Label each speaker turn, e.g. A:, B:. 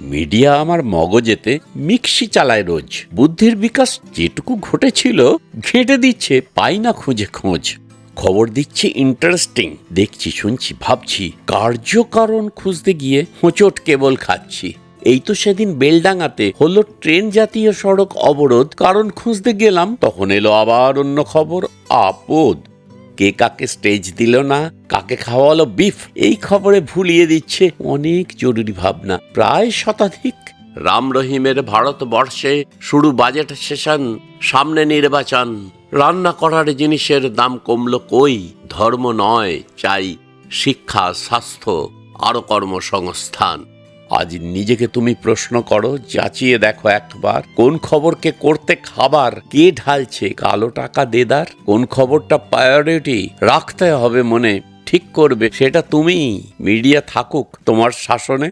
A: Media আমার মগজেতে mixie চালায় রোজ। বুদ্ধির বিকাশ যেটুকু ঘটেছিল ঘেঁটে দিচ্ছে, পাই না খুঁজে খোঁজ। খবর দিচ্ছে ইন্টারেস্টিং, দেখছি শুনছি ভাবছি, কার্যকারণ খুঁজতে গিয়ে হোঁচট কেবল খাচ্ছি। এই তো সেদিন বেলডাঙাতে হলো ট্রেন জাতীয় সড়ক অবরোধ, কারণ খুঁজতে গেলাম তখন এলো আবার অন্য খবর, আপদ। কে কাকে স্টেজ দিল না, কাকে খাওয়ালো বিফ, এই খবরে ভুলিয়ে দিচ্ছে অনেক জরুরি ভাবনা। প্রায় শতাধিক। রাম রহিমের ভারতবর্ষে শুরু বাজেট সেশন, সামনে নির্বাচন। রান্না করার জিনিসের দাম কমলো কই? ধর্ম নয়, চাই শিক্ষা, স্বাস্থ্য, আরো কর্মসংস্থান। আজ নিজেকে তুমি প্রশ্ন করো, যাচিয়ে দেখো একবার, কোন খবরকে করতে খাবার, কে ঢালছে কালো টাকা দেদার? কোন খবরটা প্রায়োরিটি রাখতে হবে মনে, ঠিক করবে সেটা তুমি। মিডিয়া থাকুক তোমার শাসনে।